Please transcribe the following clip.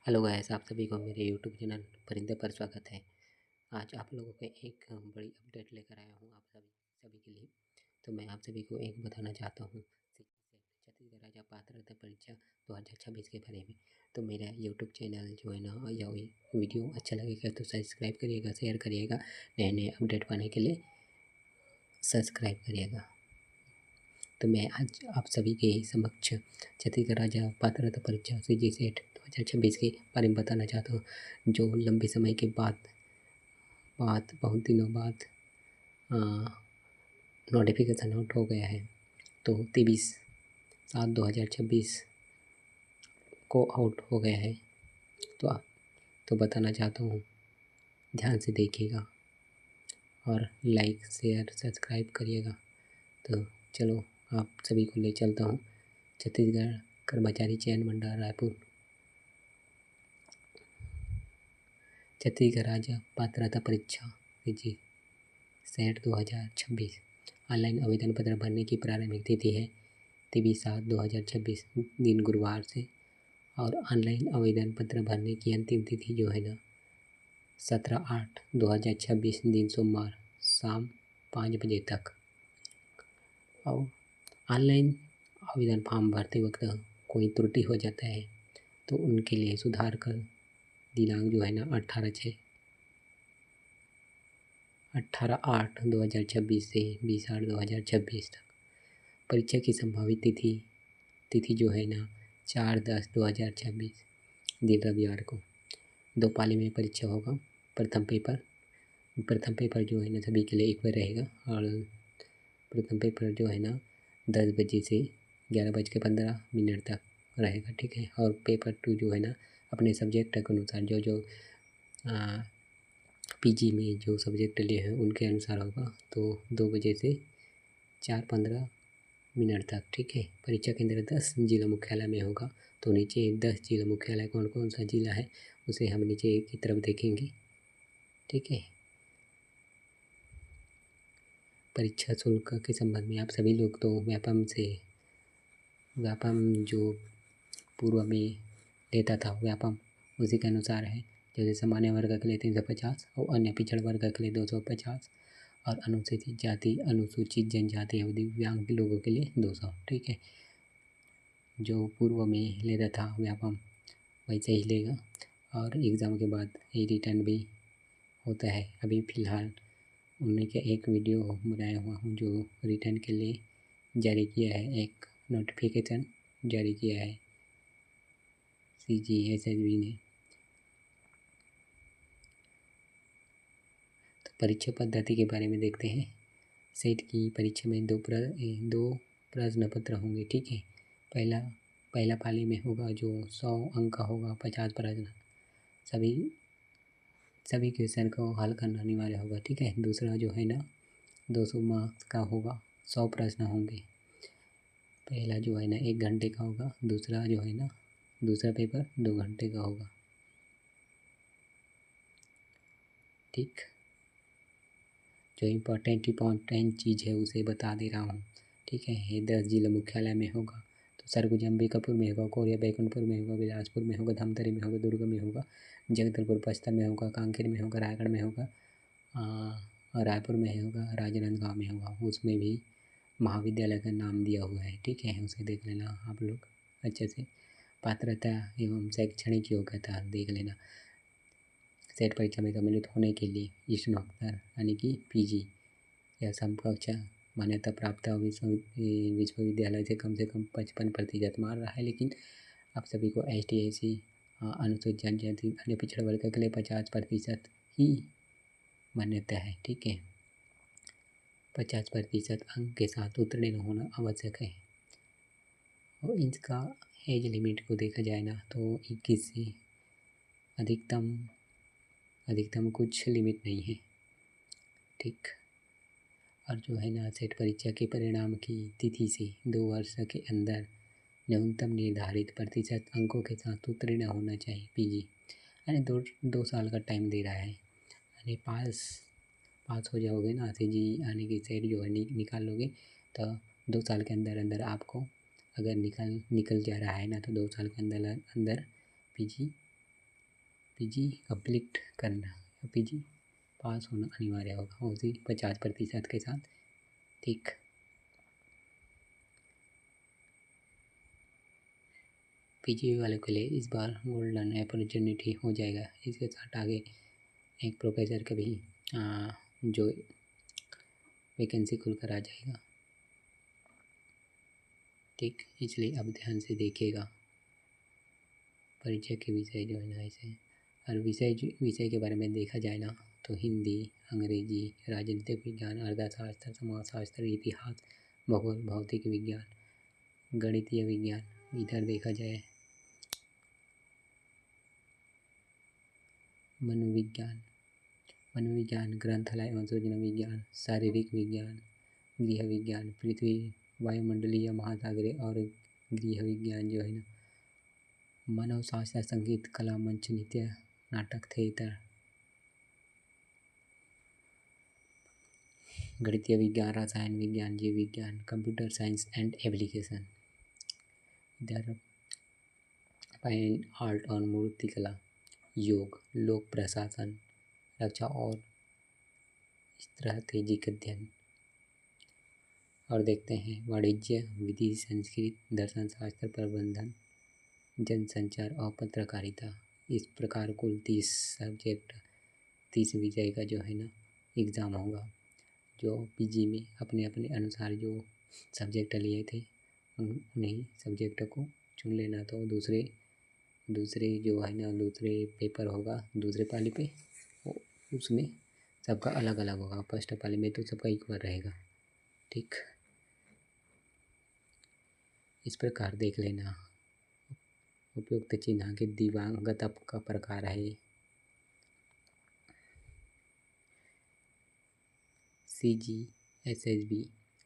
Hello guys, आप सभी को मेरे यूट्यूब चैनल परिंदे पर स्वागत है। आज आप लोगों को एक बड़ी अपडेट लेकर आया हूँ आप सभी के लिए। तो मैं आप सभी को एक बताना चाहता हूँ छत्तीसगढ़ राज्य पात्रता परीक्षा 2026 के बारे में। तो मेरा यूट्यूब चैनल जो है ना, या वीडियो अच्छा लगेगा तो सब्सक्राइब करिएगा, शेयर करिएगा, नए नए अपडेट पाने के लिए सब्सक्राइब करिएगा। तो मैं आज आप सभी के समक्ष छत्तीसगढ़ राज्य पात्रता परीक्षा CG सेट 2026 के बारे में बताना चाहता हूँ, जो लंबे समय के बाद बहुत दिनों बाद नोटिफिकेशन आउट हो गया है। तो 23/7/2026 को आउट हो गया है। तो बताना चाहता हूँ, ध्यान से देखिएगा और लाइक शेयर सब्सक्राइब करिएगा। तो चलो आप सभी को ले चलता हूँ छत्तीसगढ़ कर्मचारी चयन मंडल रायपुर छत्तीसगढ़ राज्य पात्रता परीक्षा CG सेट 2026 ऑनलाइन आवेदन पत्र भरने की प्रारंभिक तिथि है 23/7/2026 दिन गुरुवार से, और ऑनलाइन आवेदन पत्र भरने की अंतिम तिथि जो है ना 17/8/2026 दिन सोमवार शाम 5 बजे तक। और ऑनलाइन आवेदन फॉर्म भरते वक्त कोई त्रुटि हो जाता है तो उनके लिए सुधार कर दिनांक जो है ना 18/8/2026 से 20/8/2026 तक। परीक्षा की संभावित तिथि जो है ना 4/10/2026 दिन रविवार को। 2 पाली में परीक्षा होगा। प्रथम पेपर जो है ना सभी के लिए एक बार रहेगा, और प्रथम पेपर जो है ना 10 बजे से 11:15 तक रहेगा, ठीक है। और पेपर 2 जो है ना अपने सब्जेक्ट के अनुसार जो PG में जो सब्जेक्ट लिए हैं उनके अनुसार होगा, तो 2 बजे से 4:15 तक, ठीक है। परीक्षा केंद्र 10 जिला मुख्यालय में होगा। तो नीचे 10 जिला मुख्यालय कौन कौन सा जिला है उसे हम नीचे की तरफ देखेंगे, ठीक है। परीक्षा शुल्क के संबंध में आप सभी लोग तो व्यापम जो पूर्व में लेता था व्यापम उसी के अनुसार है। जैसे सामान्य वर्ग के लिए 350 और अन्य पिछड़ वर्ग के लिए 250 और अनुसूचित जाति, अनुसूचित जनजाति और दिव्यांग लोगों के लिए 200, ठीक है। जो पूर्व में लेता था व्यापम वैसे ही लेगा, और एग्ज़ाम के बाद ये रिटर्न भी होता है। अभी फ़िलहाल उन्हीं का एक वीडियो बनाया हुआ हूँ जो रिटर्न के लिए जारी किया है, एक नोटिफिकेशन जारी किया है CGSSB ने। तो परीक्षा पद्धति के बारे में देखते हैं। सेट की परीक्षा में दो प्रश्न पत्र होंगे, ठीक है। पहला पाली में होगा जो 100 अंक का होगा, 50 प्रश्न, सभी क्वेश्चन को हल करना अनिवार्य होगा, ठीक है। दूसरा जो है ना 200 मार्क्स का होगा, 100 प्रश्न होंगे। पहला जो है ना 1 घंटे का होगा, दूसरा जो है ना दूसरा पेपर 2 घंटे का होगा, ठीक। जो इम्पोर्टेंट चीज़ है उसे बता दे रहा हूँ, ठीक है। ये 10 जिला मुख्यालय में होगा। तो सरगुजा अंबिकापुर में होगा, कोरिया बैकुंठपुर में होगा, बिलासपुर में होगा, धमतरी में होगा, दुर्ग में होगा, जगदलपुर बस्तर में होगा, कांकेर में होगा, रायगढ़ में होगा, रायपुर में होगा, राजनांदगांव में होगा। उसमें भी महाविद्यालय का नाम दिया हुआ है, ठीक है। उसे देख लेना आप लोग अच्छे से। पात्रता एवं शैक्षणिक योग्यता देख लेना। सेट परीक्षा में सम्मिलित होने के लिए स्नातक यानी कि PG या समकक्ष मान्यता प्राप्त विश्वविद्यालय से कम 55% मार रहा है, लेकिन आप सभी को ST SC अनुसूचित जनजाति अन्य पिछड़ा वर्ग के लिए 50% ही मान्यता है, ठीक है। 50% अंक के साथ उत्तीर्ण होना आवश्यक है। और इसका एज लिमिट को देखा जाए ना तो 21 से अधिकतम कुछ लिमिट नहीं है, ठीक। और जो है ना सेट परीक्षा के परिणाम की तिथि से 2 वर्ष के अंदर न्यूनतम निर्धारित प्रतिशत अंकों के साथ उत्तीर्ण होना चाहिए PG, यानी 2 साल का टाइम दे रहा है। यानी पास हो जाओगे ना CG यानी कि सेट जो है निकाल लोगे तो 2 साल के अंदर आपको अगर निकल जा रहा है ना तो 2 साल के अंदर PG पीजी कंप्लीट करना, पीजी पास होना अनिवार्य होगा उसी 50% के साथ। ठीक, पीजी वालों के लिए इस बार गोल्डन अपॉर्चुनिटी हो जाएगा। इसके साथ आगे एक प्रोफेसर का भी जो वैकेंसी खुलकर आ जाएगा। ठीक, इसलिए अब ध्यान से देखिएगा। परिचय के विषय जो है ना ऐसे, और विषय के बारे में देखा जाए ना तो हिंदी, अंग्रेजी, राजनीतिक विज्ञान, अर्थशास्त्र, समाजशास्त्र, इतिहास, भूगोल, भौतिक विज्ञान, गणितीय विज्ञान। इधर देखा जाए मनोविज्ञान, ग्रंथालय एवं सूचना विज्ञान, शारीरिक विज्ञान, गृह विज्ञान, पृथ्वी, वायुमंडलीय, महासागरीय और गृह विज्ञान जो है ना, मानव शास्त्र, संगीत, कला, मंच, नृत्य, नाटक, थिएटर, गणितीय विज्ञान, रसायन विज्ञान, जीव विज्ञान, कंप्यूटर साइंस एंड एप्लीकेशन। इधर फाइन आर्ट और मूर्तिकला, योग, लोक प्रशासन, रक्षा और स्ट्रैटेजिक अध्ययन। और देखते हैं वाणिज्य, विधि, संस्कृत, दर्शन शास्त्र, प्रबंधन, जनसंचार और पत्रकारिता। इस प्रकार कुल 30 सब्जेक्ट, 30 विषय का जो है ना एग्ज़ाम होगा। जो पीजी में अपने अपने अनुसार जो सब्जेक्ट लिए थे उन्हीं सब्जेक्ट को चुन लेना। तो दूसरे जो है ना दूसरे पेपर होगा दूसरे पाली पे, उसमें सबका अलग अलग होगा। फर्स्ट पाली में तो सबका इक्वल रहेगा। ठीक, इस प्रकार देख लेना। उपयुक्त चिन्ह के दिवंगत का प्रकार है CG, SSB,